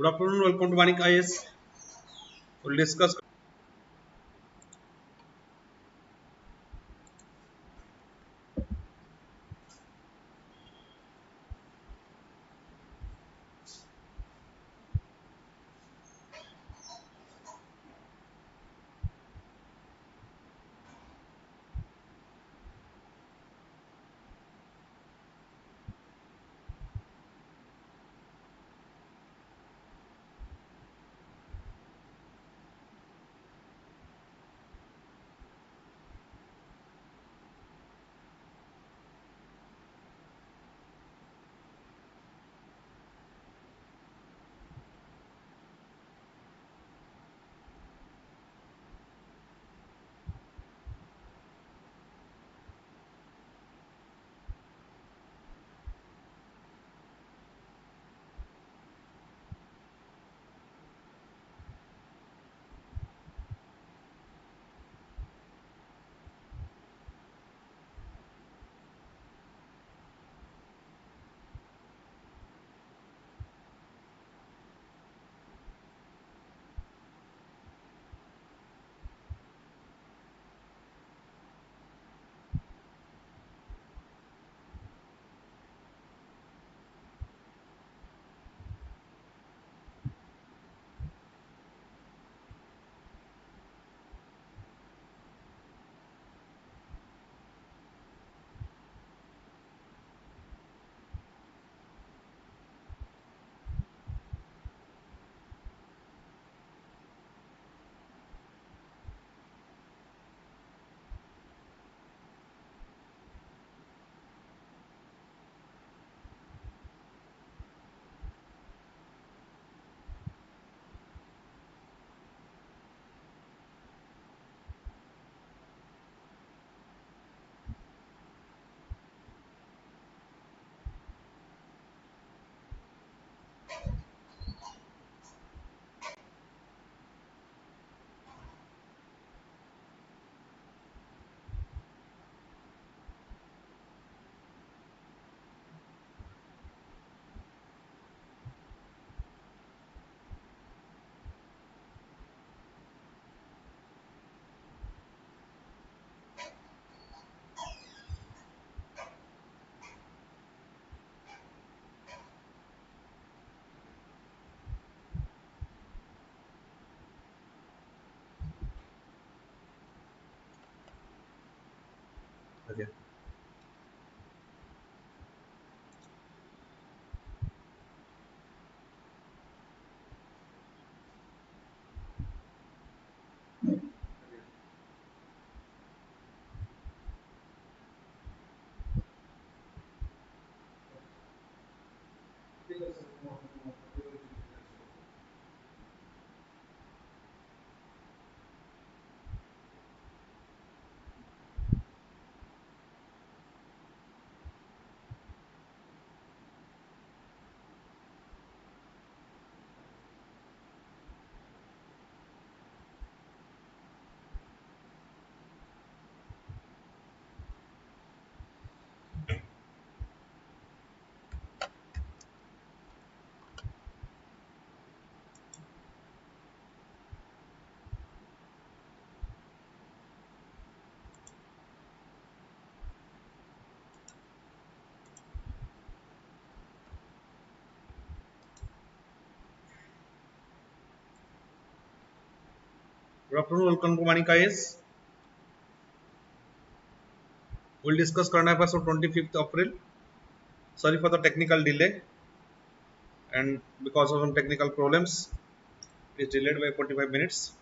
Good afternoon, welcome to VANIK-IAS. We'll discuss. Okay. Good afternoon, welcome to VANIK-IAS. We'll discuss current affairs of 25th April. Sorry for the technical delay, and because of some technical problems, it is delayed by 45 minutes.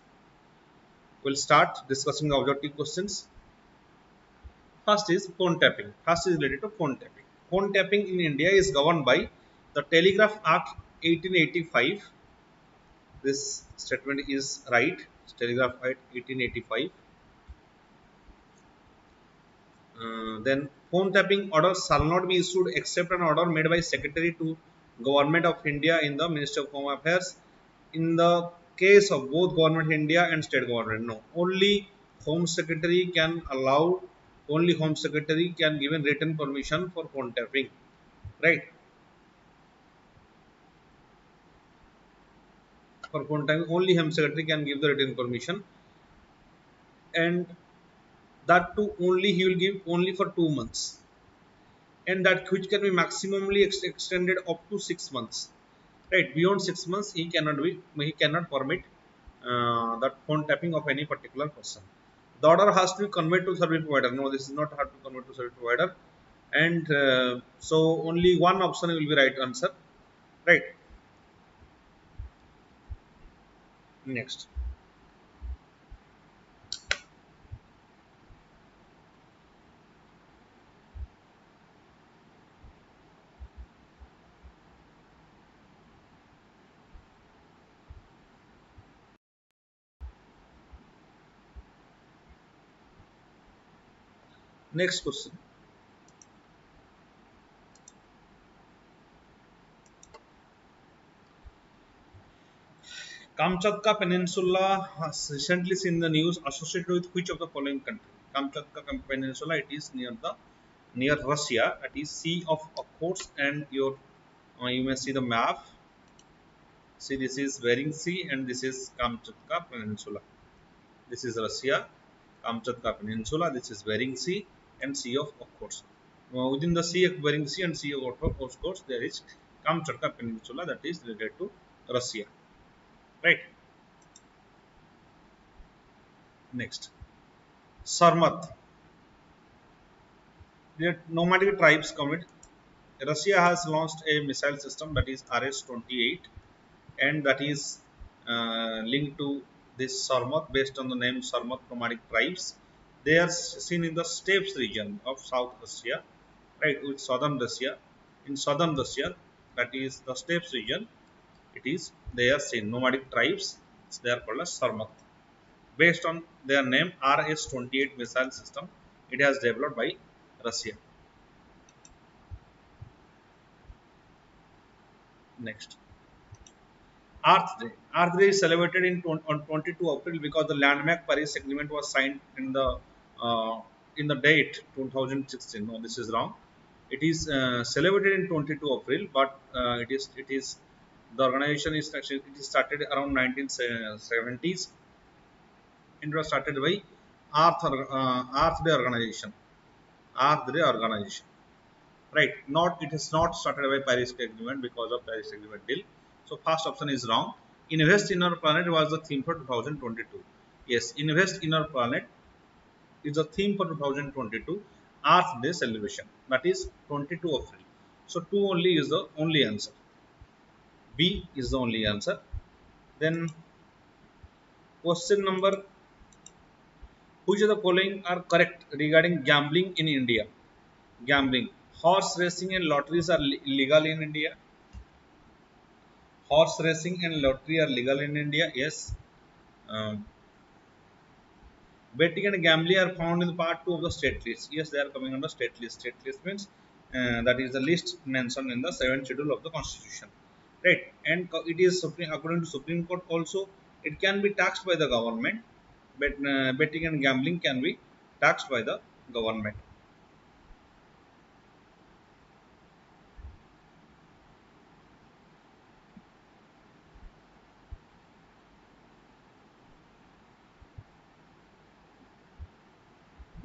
We'll start discussing the objective questions. First is phone tapping. First is related to phone tapping. Phone tapping in India is governed by the Telegraph Act 1885. This statement is right. Telegraph Act 1885. Then phone tapping orders shall not be issued except an order made by Secretary to Government of India in the Ministry of Home Affairs. In the case of both Government of India and State Government, no. Only Home Secretary can allow. Only Home Secretary can give written permission for phone tapping. Right. For phone tapping, only Home Secretary can give the written permission, and that too only he will give only for 2 months, and that which can be maximally extended up to 6 months. Right, beyond 6 months, he cannot permit that phone tapping of any particular person. The order has to be conveyed to service provider. No, this is not have to convey to service provider, and so only one option will be right answer. Right. Next. Next question. Kamchatka Peninsula has recently seen the news associated with which of the following country? Kamchatka Peninsula, it is near Russia. It is Sea of Okhotsk, and you may see the map. See, this is Bering Sea, and this is Kamchatka Peninsula. This is Russia, Kamchatka Peninsula. This is Bering Sea and Sea of Okhotsk. Within the Sea of Bering Sea and Sea of Okhotsk, there is Kamchatka Peninsula that is related to Russia. Right. Next, Sarmat. The nomadic tribes commit. Russia has launched a missile system that is RS-28, and that is linked to this Sarmat based on the name Sarmat nomadic tribes. They are seen in the steppes region of South Russia, right, with southern Russia. In southern Russia, that is the steppes region, it is they are seen nomadic tribes. They are called as Sarmat. Based on their name RS-28 missile system, it has developed by Russia. Next, Earth Day. Earth Day is celebrated on 22 April because the landmark Paris Agreement was signed in the date 2016. No, this is wrong. It is celebrated in 22 April, but it is the organization is actually it is started around 1970s. It was started by Earth Day organization. Earth Day organization. Right, not it is not started by Paris Agreement because of Paris Agreement deal. So first option is wrong. Invest in our planet was the theme for 2022. Yes, invest in our planet is the theme for 2022 Earth Day celebration, that is 22 April. So 2 only is the only answer. B is the only answer. Then question number, which of the following are correct regarding gambling in India? Gambling, horse racing and lotteries are legal in India. Horse racing and lottery are legal in India. Yes. Um, Betting and gambling are found in part 2 of the state list. Yes, they are coming under state list. State list means that is the list mentioned in the 7th schedule of the Constitution. Right. And it is according to Supreme Court also, it can be taxed by the government. But betting and gambling can be taxed by the government.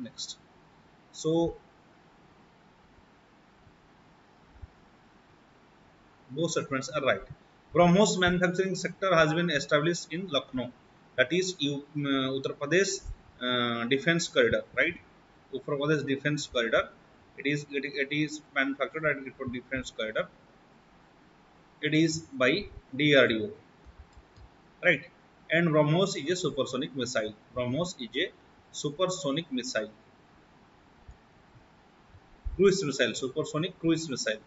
Next. So both statements are right. BrahMos manufacturing sector has been established in Lucknow, that is Uttar Pradesh defense corridor, right? Uttar Pradesh defense corridor. It is manufactured at Uttar defense corridor. It is by DRDO, right? And BrahMos is a supersonic missile. BrahMos is a supersonic missile, cruise missile, supersonic cruise missile.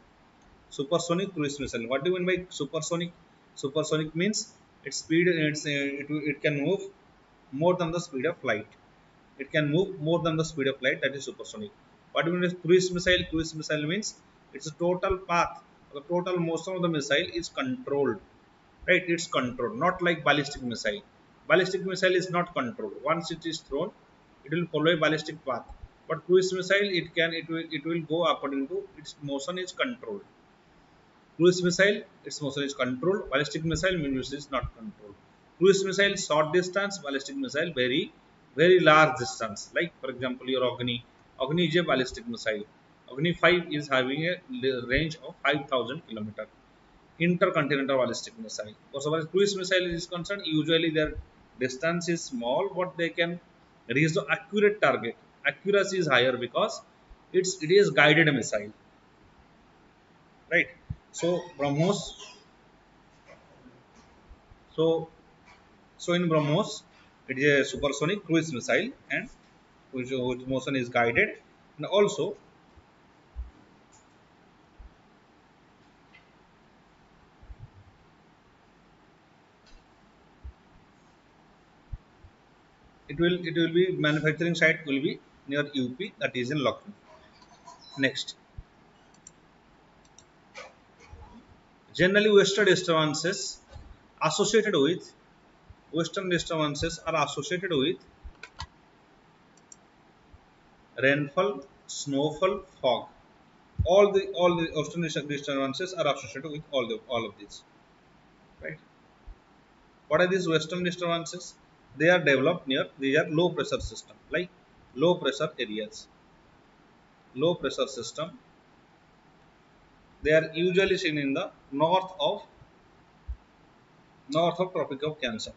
Supersonic cruise missile. What do you mean by supersonic? Supersonic means its speed, it can move more than the speed of light. It can move more than the speed of light. That is supersonic. What do you mean by cruise missile? Cruise missile means it's a total path. The total motion of the missile is controlled. Right? It's controlled, not like ballistic missile. Ballistic missile is not controlled. Once it is thrown, it will follow a ballistic path. But cruise missile, it will go according to its motion is controlled. Cruise missile, its motion is controlled. Ballistic missile means it is not controlled. Cruise missile short distance, ballistic missile very large distance. Like for example, your Agni. Agni is a ballistic missile. Agni 5 is having a range of 5,000 kilometers. Intercontinental ballistic missile. So, as far as cruise missile is concerned, usually their distance is small, but they can reach the accurate target. Accuracy is higher because it is guided missile, right? So BrahMos, so so in BrahMos, it is a supersonic cruise missile and which motion is guided, and also it will be manufacturing site will be near UP, that is in Lucknow. Next, generally associated with western disturbances are associated with rainfall, snowfall, fog. All the western disturbances are associated with all of these, right? What are these western disturbances? They are developed near these are low pressure system, like low pressure areas. Low pressure system. They are usually seen in the north of Tropic of Cancer.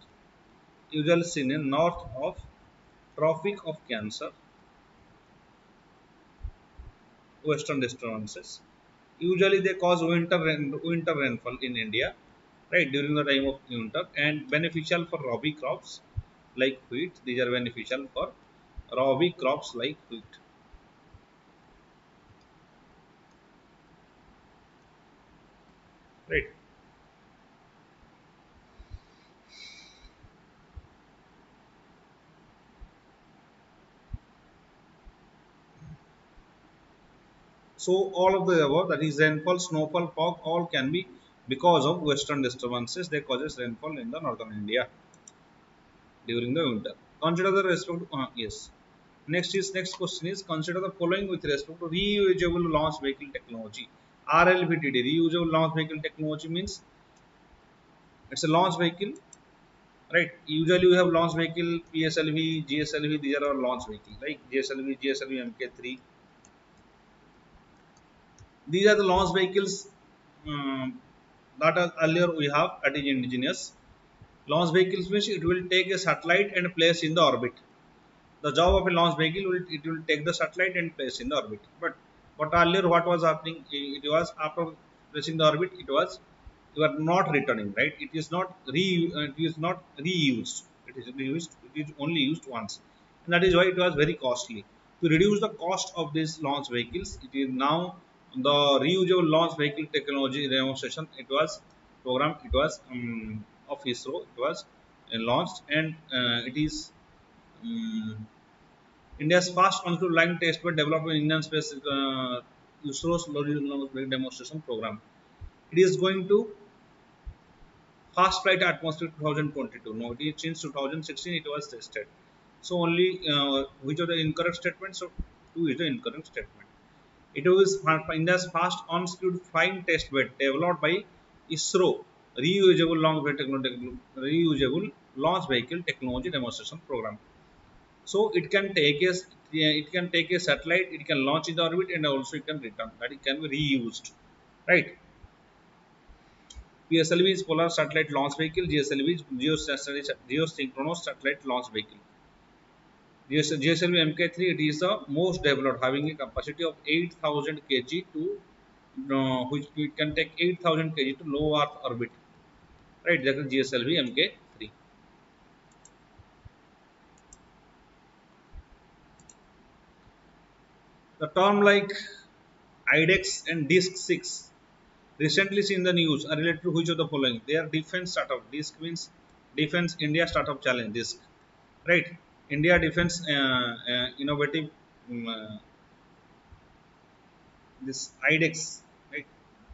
Usually seen in north of Tropic of Cancer, western disturbances. Usually they cause winter rainfall in India, right, during the time of winter, and beneficial for rabi crops like wheat. These are beneficial for rabi crops like wheat, right? So all of the above, that is rainfall, snowfall, fog, all can be because of western disturbances. They causes rainfall in the northern India during the winter. Consider the respect. Yes. Next question is, consider the following with respect to reusable launch vehicle technology. RLVTT, reusable launch vehicle technology means it's a launch vehicle, right? Usually we have launch vehicle PSLV, GSLV. These are our launch vehicles, like GSLV MK3. These are the launch vehicles that earlier we have at indigenous. Launch vehicles means it will take a satellite and place in the orbit. The job of a launch vehicle will take the satellite and place in the orbit. But earlier what was happening? It was after placing the orbit, you are not returning, right? It is not reused. It is reused. It is only used once, and that is why it was very costly. To reduce the cost of these launch vehicles, it is now the reusable launch vehicle technology demonstration. It was program. It was of ISRO. It was launched, and it is um, India's fast control line testbed developed in Indian space ISRO's demonstration program. It is going to fast flight atmosphere 2022. No, it is since 2016 it was tested. So only which are the incorrect statements? So two is the incorrect statement. It was India's fast on-speed flying testbed developed by ISRO reusable launch vehicle technology demonstration program. So it can take a satellite, it can launch in the orbit, and also it can return. That it can be reused, right? PSLV is Polar Satellite Launch Vehicle. GSLV is Geosynchronous Satellite Launch Vehicle. GSLV MK3, it is the most developed, having a capacity of 8,000 kg to which it can take 8,000 kg to low Earth orbit, right? That is GSLV MK3. The term like IDEX and DISC 6 recently seen the news are related to which of the following? They are defense startup. DISC means Defense India Startup Challenge. DISC, right? India Defense Innovative this IDEX, right?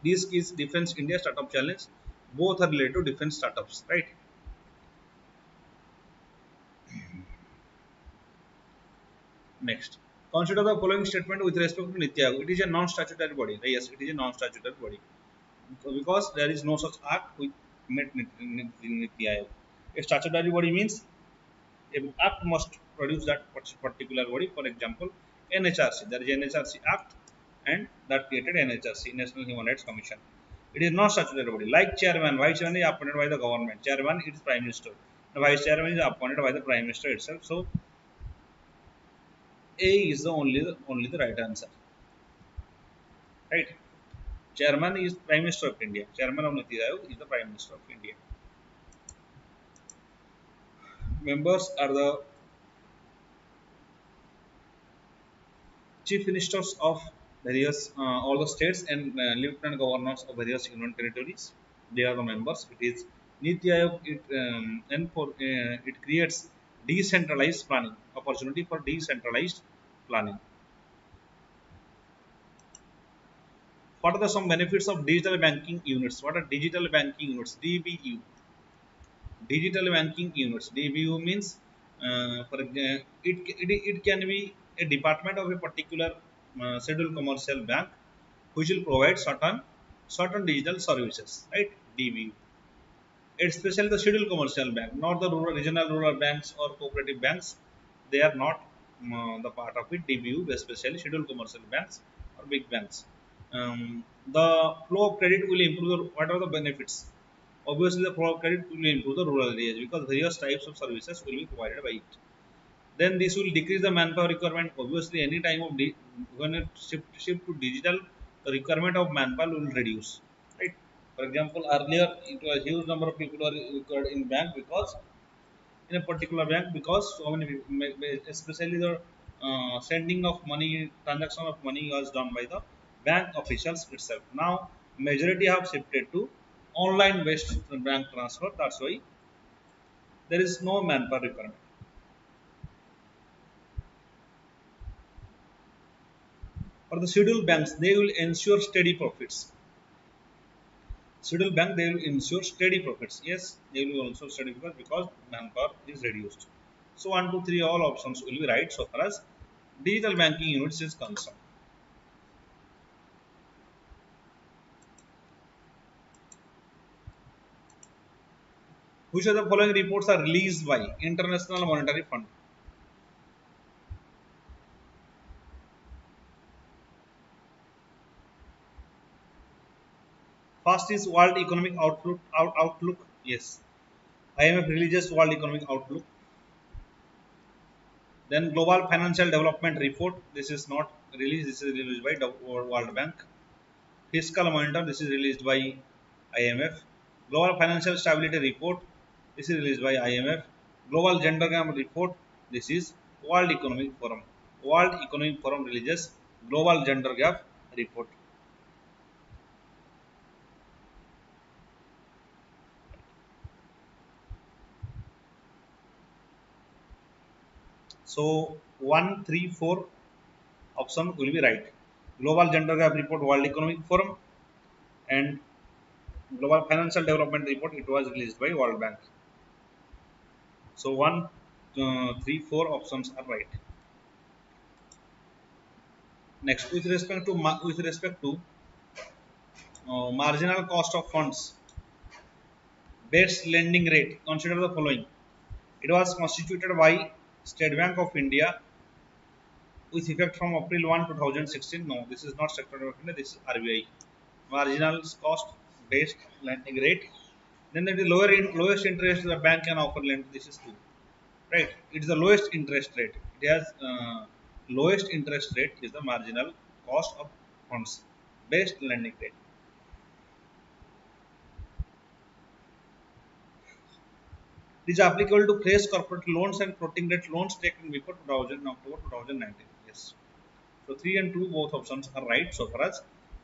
DISC is Defense India Startup Challenge. Both are related to defense startups, right? Next, consider the following statement with respect to Niti Aayog. It is a non-statutory body. Yes, it is a non-statutory body. because there is no such act with met Niti Aayog. A statutory body means an act must produce that particular body. For example, NHRC. There is NHRC Act, and that created NHRC, National Human Rights Commission. It is not statutory body. Like chairman, vice chairman is appointed by the government. Chairman is prime minister. The vice chairman is appointed by the prime minister itself. So A is the only the right answer. Right? Chairman is Prime Minister of India. Chairman of Niti Aayog is the Prime Minister of India. Members are the chief ministers of various all the states and lieutenant governors of various union territories. They are the members. It is Niti Aayog. It creates decentralized planning, opportunity for decentralized planning. What are the some benefits of digital banking units? What are digital banking units? DBU. Digital banking units. DBU means it can be a department of a particular scheduled commercial bank which will provide certain digital services, right? DBU. Especially the scheduled commercial bank, not the regional rural banks or cooperative banks. They are not the part of it. DBU, especially scheduled commercial banks or big banks. The flow of credit will improve. What are the benefits? Obviously, the flow of credit will improve the rural areas because various types of services will be provided by it. Then this will decrease the manpower requirement. Obviously, any time of when it shift to digital, the requirement of manpower will reduce. Right. For example, earlier it was huge number of people are required in bank because in a particular bank because so many people, especially the sending of money, transaction of money was done by the bank officials itself. Now majority have shifted to online based bank transfer. That's why there is no manpower requirement. For the scheduled banks, they will ensure steady profits. Scheduled bank, they will ensure steady profits. Yes, they will also steady profits because manpower is reduced. So 1, 2, 3, all options will be right so far as digital banking units is concerned. Which of the following reports are released by International Monetary Fund? First is World Economic Outlook. Yes, IMF releases World Economic Outlook. Then Global Financial Development Report. This is not released. This is released by the World Bank. Fiscal Monitor. This is released by IMF. Global Financial Stability Report. This is released by IMF. Global Gender Gap Report. This is World Economic Forum. World Economic Forum releases Global Gender Gap Report. So 1, 3, 4 option will be right. Global Gender Gap Report, World Economic Forum, and Global Financial Development Report. It was released by World Bank. So 1, 3, 4 options are right. Next, with respect to marginal cost of funds based lending rate, consider the following. It was constituted by State Bank of India with effect from April 1, 2016. No, this is not State Bank of India. This is RBI. Marginal cost based lending rate. Then the lowest interest the bank can offer lend. This is 2. Right? It is the lowest interest rate. It has lowest interest rate is the marginal cost of funds based lending rate. It is applicable to fresh corporate loans and floating rate loans taken before October 2019. Yes. So 3 and 2 both options are right so far as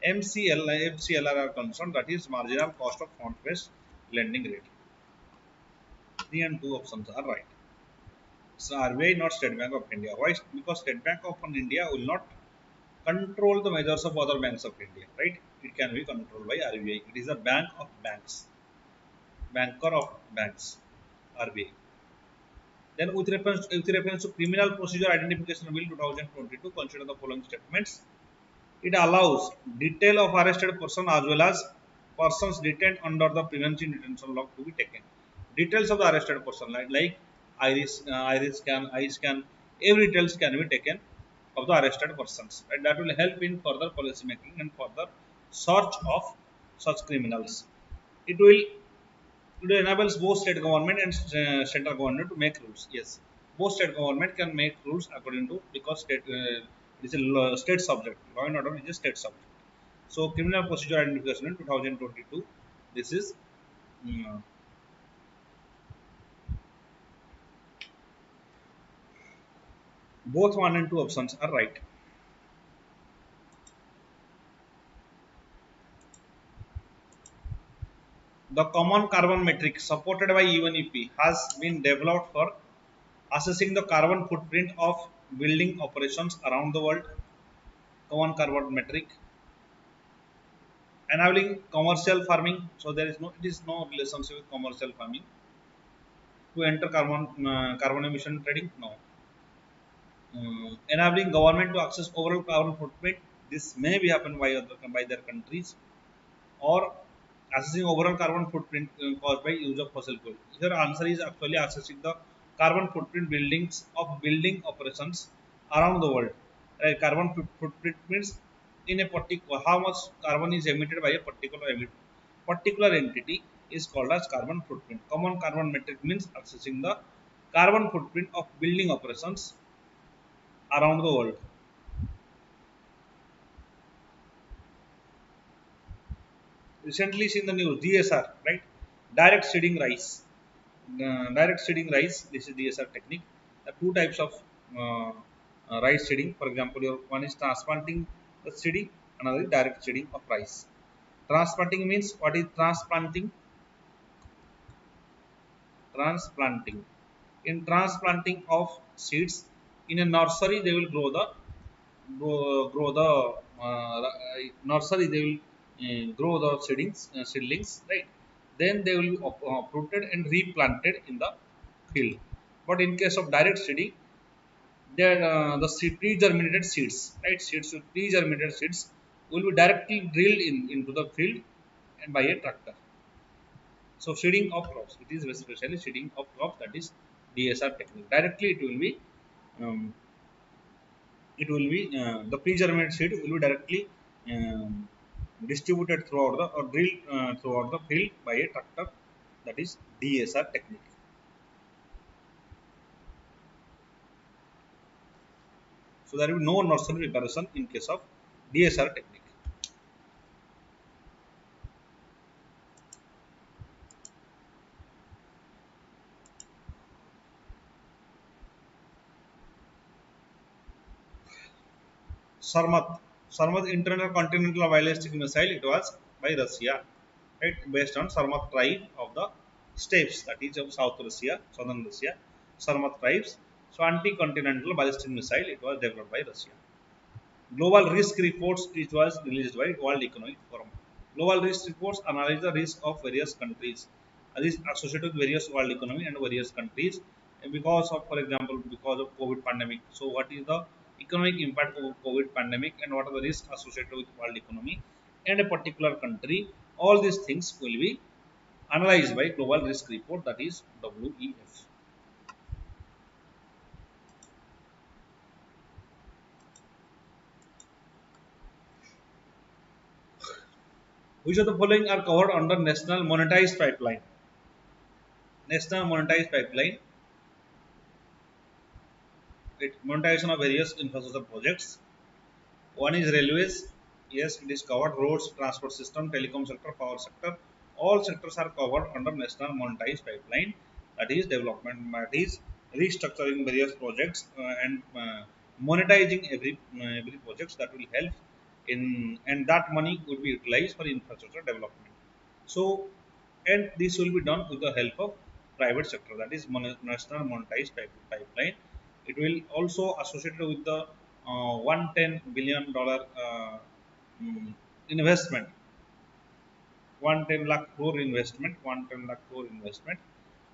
MCLR are concerned. That is marginal cost of fund based lending rate. 3 and 2 options are right. So RBI, not State Bank of India. Why? Because State Bank of India will not control the measures of other banks of India, right? It can be controlled by RBI. It is a bank of banks, banker of banks, RBI. Then with reference to Criminal Procedure Identification Bill 2022, consider the following statements. It allows detail of arrested person as well as persons detained under the preventive detention law to be taken. Details of the arrested person like iris scan, eye scan, every details can be taken of the arrested persons. And that will help in further policy making and further search of such criminals. It will Today enables both state government and central government to make rules. Yes, both state government can make rules according to because it is a state subject. Law and order is a state subject. So criminal procedure identification in 2022. This is mm, both one and two options are right. The common carbon metric supported by UNEP has been developed for assessing the carbon footprint of building operations around the world. Common carbon metric enabling commercial farming. So there is no it is no relationship with commercial farming to enter carbon emission trading. No. Enabling government to access overall carbon footprint. This may be happen by their countries or assessing overall carbon footprint caused by use of fossil fuel. Here answer is actually assessing the carbon footprint buildings of building operations around the world. Right? Carbon footprint means in a particular how much carbon is emitted by a particular entity is called as carbon footprint. Common carbon metric means assessing the carbon footprint of building operations around the world. Recently seen the news DSR, right? Direct seeding rice. Direct seeding rice. This is DSR technique. Two types of rice seeding. For example, one is transplanting the seeding, another is direct seeding of rice. Transplanting means what is transplanting? Transplanting. In transplanting of seeds in a nursery, they will grow the nursery. They will grow the seedlings, right? Then they will be uprooted and replanted in the field. But in case of direct seeding, the pre-germinated seeds, right? Seeds with pre-germinated seeds will be directly drilled into the field and by a tractor. So seeding of crops, it is especially seeding of crops, that is DSR technique. Directly um, it will be the pre-germinated seed will be directly um, distributed throughout the or drilled throughout the field by a tractor, that is DSR technique. So there will be no nursery preparation in case of DSR technique. Sarmat. Sarmat intercontinental ballistic missile. It was by Russia, right? Based on Sarmat tribe of the steppes, that is of South Russia, southern Russia. Sarmat tribes. So anti-continental ballistic missile. It was developed by Russia. Global risk reports, which was released by World Economic Forum. Global risk reports analyze the risk of various countries. This associated with various world economy and various countries because of, for example, because of COVID pandemic. So, what is the economic impact of COVID pandemic and what are the risks associated with world economy and a particular country? All these things will be analyzed by Global Risk Report, that is WEF. Which of the following are covered under National Monetized Pipeline? National Monetized Pipeline, it monetization of various infrastructure projects. One is railways. Yes, it is covered. Roads, transport system, telecom sector, power sector. All sectors are covered under National Monetized Pipeline. That is development. That is restructuring various projects and monetizing every projects that will help in, and that money would be utilized for infrastructure development. So, and this will be done with the help of private sector. That is National Monetized Pipeline. It will also associated with the $110 billion investment, 110 lakh crore investment, 110 lakh crore investment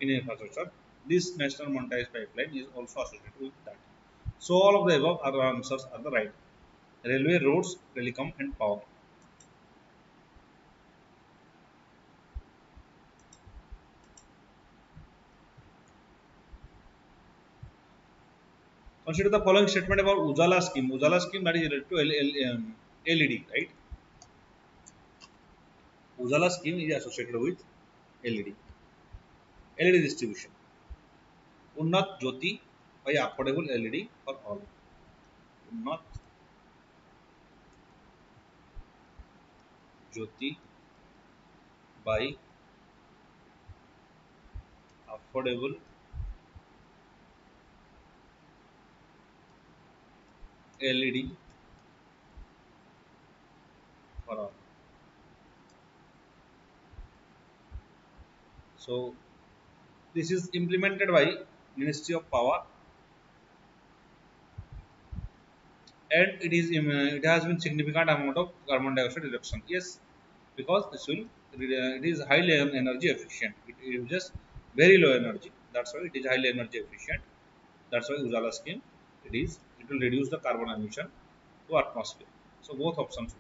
in infrastructure. This National Monetized Pipeline is also associated with that. So all of the above are answers are the right. Railway, roads, telecom, and power. Consider the following statement about Ujala scheme. Ujala scheme, that is related to LED, right? Ujala scheme is associated with LED. LED distribution. Unnat Jyoti by affordable LED for all. Unnat Jyoti by affordable LED for all. So this is implemented by Ministry of Power, and it has been significant amount of carbon dioxide reduction. Yes, because this will it is highly energy efficient. It uses very low energy. That's why it is highly energy efficient. That's why Ujala scheme it will reduce the carbon emission to atmosphere. So both options.